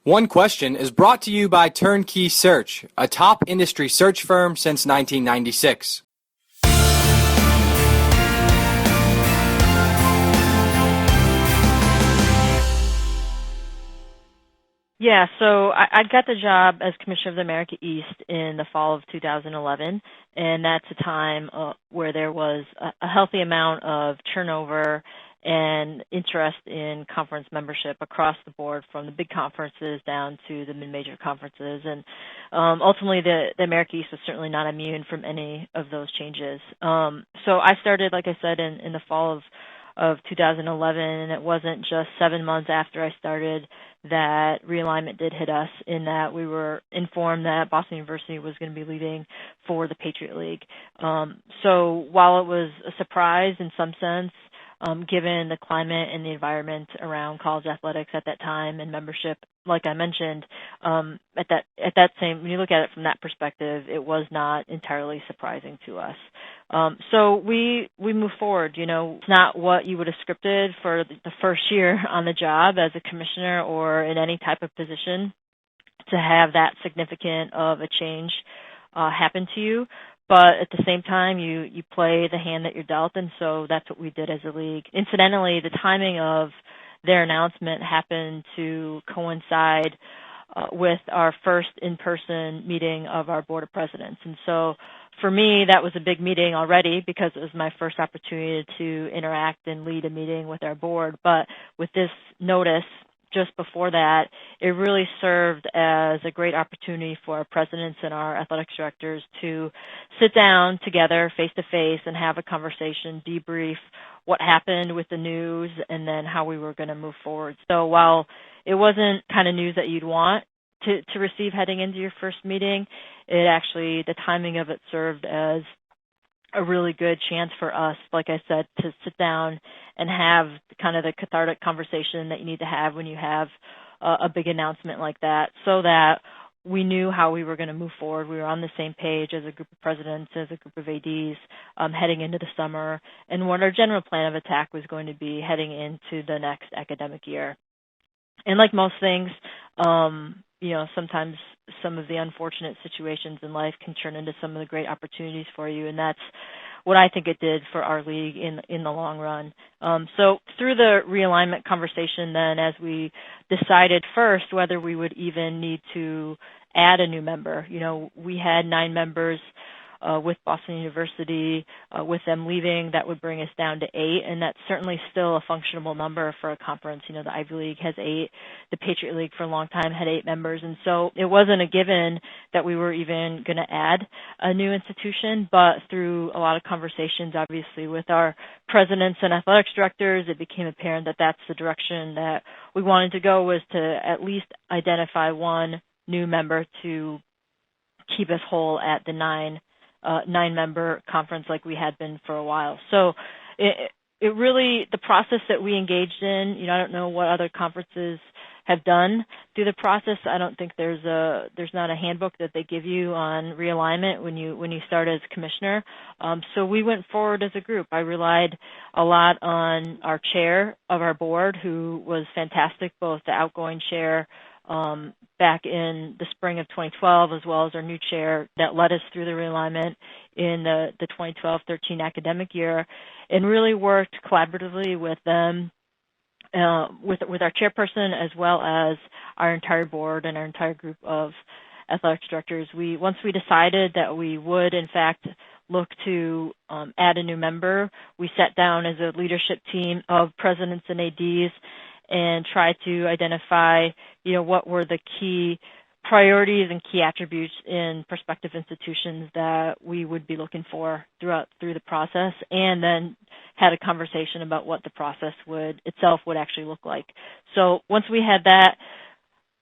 One Question is brought to you by Turnkey Search, a top industry search firm since 1996. Yeah, so I got the job as Commissioner of the America East in the fall of 2011, and that's a time where there was a healthy amount of turnover and interest in conference membership across the board, from the big conferences down to the mid-major conferences. And ultimately, the America East was certainly not immune from any of those changes. So I started, like I said, in the fall of 2011, and it wasn't just 7 months after I started that realignment did hit us, in that we were informed that Boston University was going to be leaving for the Patriot League. So while it was a surprise in some sense, given the climate and the environment around college athletics at that time and membership, like I mentioned, when you look at it from that perspective, it was not entirely surprising to us. So we move forward. It's not what you would have scripted for the first year on the job as a commissioner or in any type of position to have that significant of a change happen to you. But at the same time, you play the hand that you're dealt, and so that's what we did as a league. Incidentally, the timing of their announcement happened to coincide with our first in-person meeting of our Board of Presidents. And so for me, that was a big meeting already because it was my first opportunity to interact and lead a meeting with our board. But with this notice just before that, it really served as a great opportunity for our presidents and our athletics directors to sit down together face-to-face and have a conversation, debrief what happened with the news, and then how we were going to move forward. So while it wasn't kind of news that you'd want to receive heading into your first meeting, the timing of it served as a really good chance for us, like I said, to sit down and have kind of the cathartic conversation that you need to have when you have a big announcement like that, so that we knew how we were going to move forward. We were on the same page as a group of presidents, as a group of ADs, heading into the summer, and what our general plan of attack was going to be heading into the next academic year. And like most things, sometimes some of the unfortunate situations in life can turn into some of the great opportunities for you, and that's what I think it did for our league in the long run. So through the realignment conversation then, as we decided first whether we would even need to add a new member, we had 9 members with Boston University. With them leaving, that would bring us down to 8, and that's certainly still a functionable number for a conference. The Ivy League has 8. The Patriot League for a long time had 8 members, and so it wasn't a given that we were even going to add a new institution, but through a lot of conversations, obviously, with our presidents and athletics directors, it became apparent that that's the direction that we wanted to go, was to at least identify one new member to keep us whole at the 9-member conference like we had been for a while. So it really, the process that we engaged in, I don't know what other conferences have done through the process. I don't think there's not a handbook that they give you on realignment when you start as commissioner. So we went forward as a group. I relied a lot on our chair of our board, who was fantastic, both the outgoing chair back in the spring of 2012, as well as our new chair that led us through the realignment in the 2012-13 academic year, and really worked collaboratively with them, with our chairperson, as well as our entire board and our entire group of athletics directors. Once we decided that we would, in fact, look to add a new member, we sat down as a leadership team of presidents and ADs and try to identify, what were the key priorities and key attributes in prospective institutions that we would be looking for through the process, and then had a conversation about what the process would actually look like. So once we had that,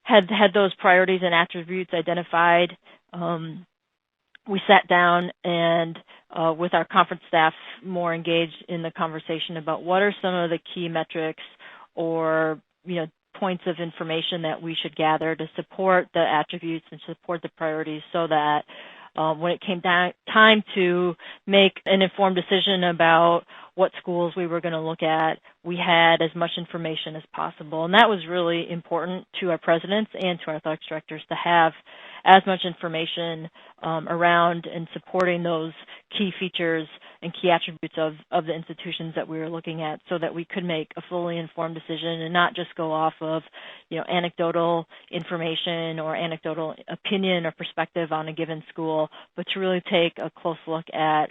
had those priorities and attributes identified, we sat down and with our conference staff more engaged in the conversation about what are some of the key metrics or points of information that we should gather to support the attributes and support the priorities, so that when it came time to make an informed decision about what schools we were going to look at, we had as much information as possible. And that was really important to our presidents and to our athletics directors, to have as much information around and supporting those key features and key attributes of the institutions that we were looking at, so that we could make a fully informed decision and not just go off of, anecdotal information or anecdotal opinion or perspective on a given school, but to really take a close look at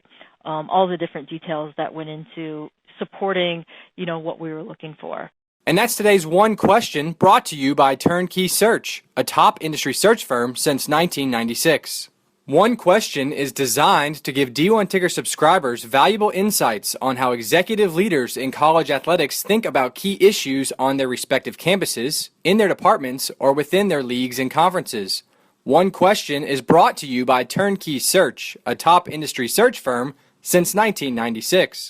all the different details that went into supporting, what we were looking for. And that's today's One Question, brought to you by Turnkey Search, a top industry search firm since 1996. One Question is designed to give D1 Ticker subscribers valuable insights on how executive leaders in college athletics think about key issues on their respective campuses, in their departments, or within their leagues and conferences. One Question is brought to you by Turnkey Search, a top industry search firm since 1996.